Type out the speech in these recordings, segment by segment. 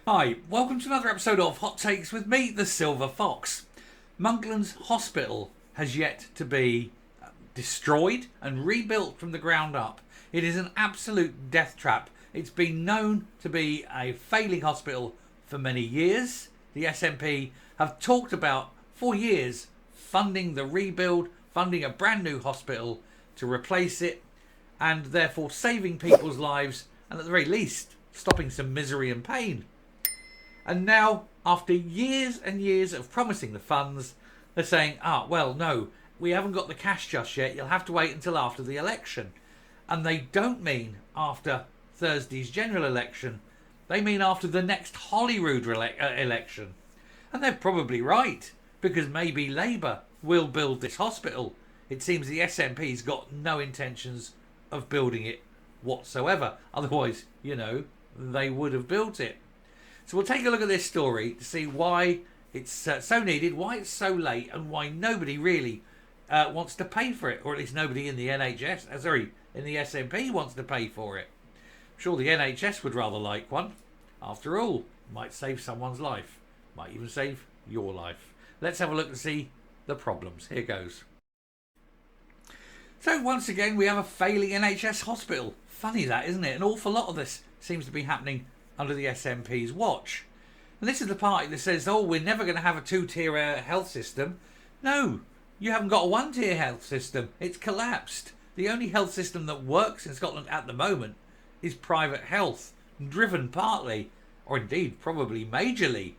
Hi, welcome to another episode of Hot Takes with me, the Silver Fox. Monklands Hospital has yet to be destroyed and rebuilt from the ground up. It is an absolute death trap. It's been known to be a failing hospital for many years. The SNP have talked about for years funding the rebuild, funding a brand new hospital to replace it, and therefore saving people's lives and at the very least stopping some misery and pain. And now, after years and years of promising the funds, they're saying, no, we haven't got the cash just yet. You'll have to wait until after the election. And they don't mean after Thursday's general election. They mean after the next Holyrood election. And they're probably right, because maybe Labour will build this hospital. It seems the SNP's got no intentions of building it whatsoever. Otherwise, they would have built it. So we'll take a look at this story to see why it's so needed, why it's so late, and why nobody really wants to pay for it, or at least nobody in the in the SNP wants to pay for it. I'm sure the NHS would rather like one. After all, it might save someone's life, might even save your life. Let's have a look and see the problems. Here goes. So once again, we have a failing NHS hospital. Funny that, isn't it? An awful lot of this seems to be happening under the SNP's watch. And this is the party that says, we're never going to have a two-tier health system. No, you haven't got a one-tier health system. It's collapsed. The only health system that works in Scotland at the moment is private health, driven partly, or indeed probably majorly,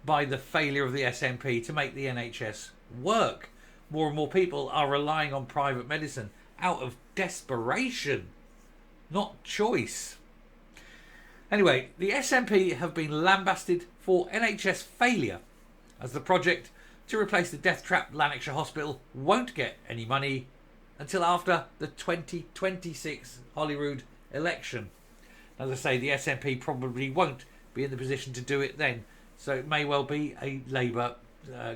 by the failure of the SNP to make the NHS work. More and more people are relying on private medicine out of desperation, not choice. Anyway, the SNP have been lambasted for NHS failure, as the project to replace the death trap Lanarkshire Hospital won't get any money until after the 2026 Holyrood election. As I say, the SNP probably won't be in the position to do it then, so it may well be a Labour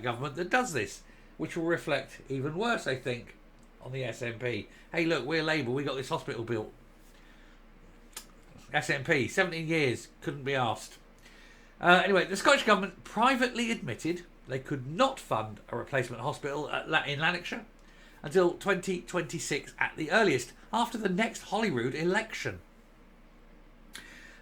government that does this, which will reflect even worse, I think, on the SNP. Hey, look, we're Labour, we got this hospital built. SNP, 17 years, couldn't be asked. Anyway, the Scottish Government privately admitted they could not fund a replacement hospital in Lanarkshire until 2026 at the earliest, after the next Holyrood election.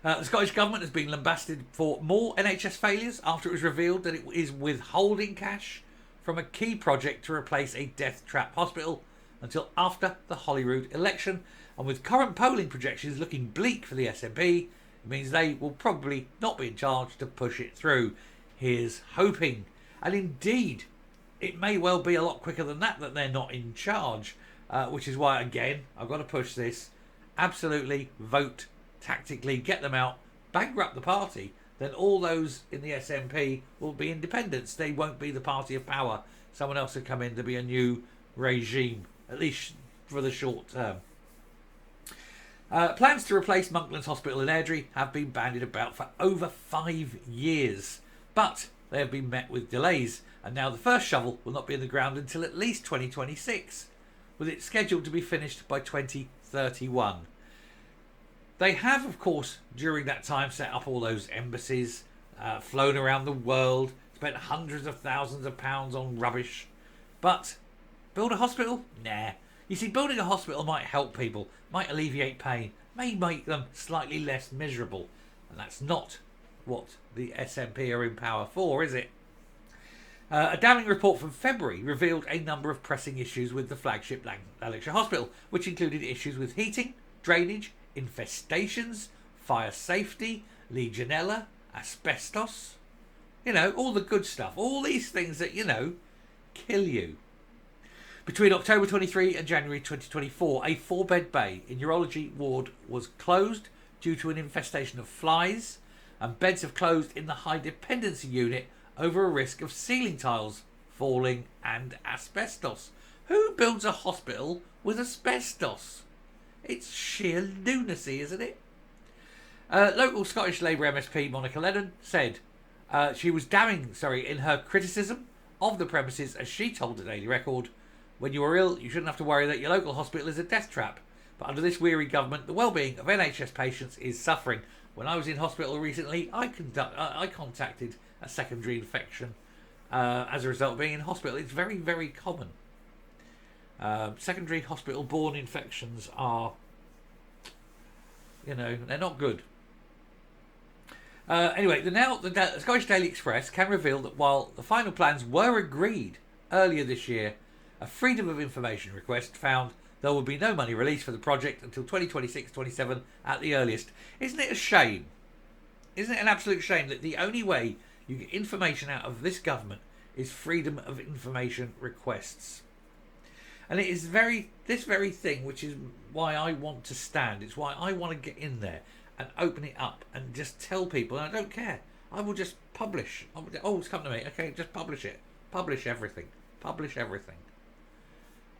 The Scottish Government has been lambasted for more NHS failures after it was revealed that it is withholding cash from a key project to replace a death trap hospital until after the Holyrood election. And with current polling projections looking bleak for the SNP, it means they will probably not be in charge to push it through. Here's hoping. And indeed, it may well be a lot quicker than that they're not in charge. Which is why, again, I've got to push this. Absolutely vote tactically, get them out, bankrupt the party. Then all those in the SNP will be independents. They won't be the party of power. Someone else will come in to be a new regime, at least for the short term. Plans to replace Monklands Hospital in Airdrie have been bandied about for over 5 years, but they have been met with delays, and now the first shovel will not be in the ground until at least 2026, with it scheduled to be finished by 2031. They have, of course, during that time set up all those embassies, flown around the world, spent hundreds of thousands of pounds on rubbish, but build a hospital? Nah. You see, building a hospital might help people, might alleviate pain, may make them slightly less miserable. And that's not what the SNP are in power for, is it? A damning report from February revealed a number of pressing issues with the flagship Lanarkshire Hospital, which included issues with heating, drainage, infestations, fire safety, Legionella, asbestos. All the good stuff. All these things that, kill you. Between October 23 and January 2024, a 4-bed bay in urology ward was closed due to an infestation of flies, and beds have closed in the high dependency unit over a risk of ceiling tiles falling and asbestos. Who builds a hospital with asbestos? It's sheer lunacy, isn't it? Local Scottish Labour MSP Monica Lennon said she was damning in her criticism of the premises, as she told the Daily Record, "When you are ill, you shouldn't have to worry that your local hospital is a death trap. But under this weary government, the well-being of NHS patients is suffering." When I was in hospital recently, I contacted a secondary infection as a result of being in hospital. It's very, very common. Secondary hospital-borne infections are, they're not good. Anyway, the Scottish Daily Express can reveal that while the final plans were agreed earlier this year, a Freedom of Information request found there will be no money released for the project until 2026-27 at the earliest. Isn't it a shame? Isn't it an absolute shame that the only way you get information out of this government is Freedom of Information requests? And it is this very thing which is why I want to stand. It's why I want to get in there and open it up and just tell people. And I don't care. I will just publish. It's come to me. Okay, just publish it. Publish everything. Publish everything.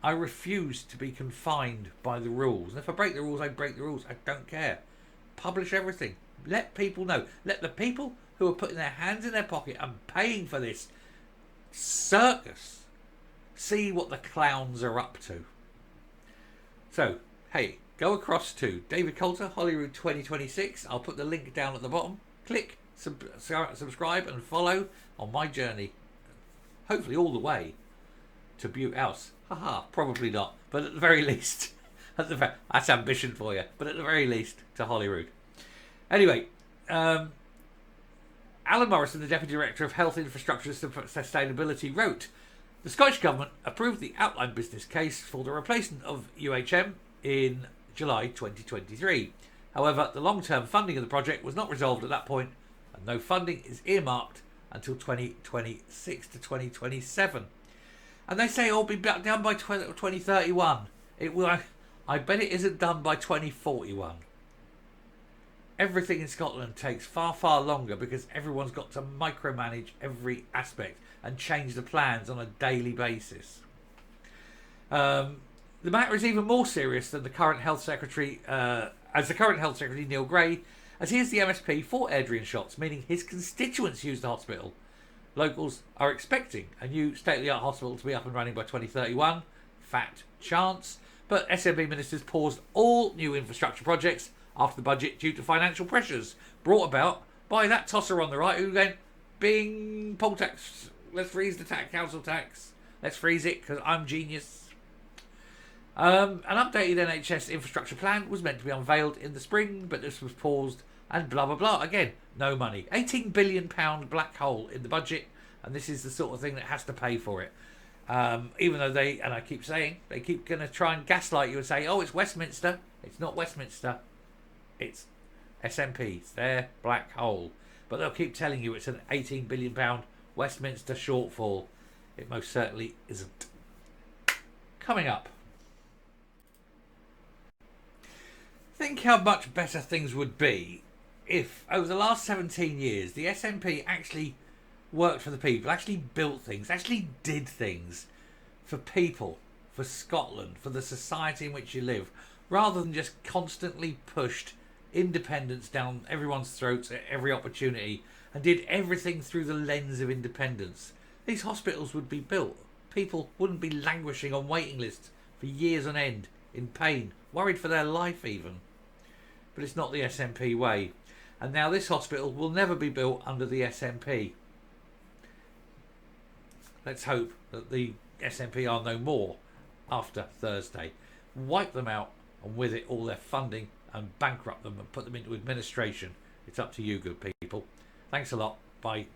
I refuse to be confined by the rules. And if I break the rules, I break the rules. I don't care. Publish everything. Let people know. Let the people who are putting their hands in their pocket and paying for this circus see what the clowns are up to. So, hey, go across to David Coulter, Holyrood 2026. I'll put the link down at the bottom. Click, subscribe and follow on my journey. Hopefully all the way to Bute House. Haha, probably not. But at the very least, that's ambition for you. But at the very least, to Holyrood. Anyway, Alan Morrison, the Deputy Director of Health Infrastructure and Sustainability, wrote, the Scottish Government approved the outline business case for the replacement of UHM in July 2023. However, the long-term funding of the project was not resolved at that point, and no funding is earmarked until 2026 to 2027. And they say it'll be done by 2031. It will. I bet it isn't done by 2041. Everything in Scotland takes far, far longer because everyone's got to micromanage every aspect and change the plans on a daily basis. The matter is even more serious than the current Health Secretary, Neil Gray, as he is the MSP for Airdrie and Shotts, meaning his constituents use the hospital. Locals are expecting a new state-of-the-art hospital to be up and running by 2031. Fat chance. But SNP ministers paused all new infrastructure projects after the budget due to financial pressures brought about by that tosser on the right who went, bing, poll tax, let's freeze the council tax. Let's freeze it because I'm genius. An updated NHS infrastructure plan was meant to be unveiled in the spring, but this was paused and blah, blah, blah. Again, no money. £18 billion black hole in the budget, and this is the sort of thing that has to pay for it. Even though and I keep saying, they keep going to try and gaslight you and say, oh, it's Westminster. It's not Westminster. It's SNP. It's their black hole. But they'll keep telling you it's an £18 billion Westminster shortfall. It most certainly isn't. Coming up. Think how much better things would be if, over the last 17 years, the SNP actually worked for the people, actually built things, actually did things for people, for Scotland, for the society in which you live, rather than just constantly pushed independence down everyone's throats at every opportunity and did everything through the lens of independence. These hospitals would be built. People wouldn't be languishing on waiting lists for years on end, in pain, worried for their life even. But it's not the SNP way. And now this hospital will never be built under the SNP. Let's hope that the SNP are no more after Thursday. Wipe them out, and with it all their funding, and bankrupt them and put them into administration. It's up to you, good people. Thanks a lot. Bye.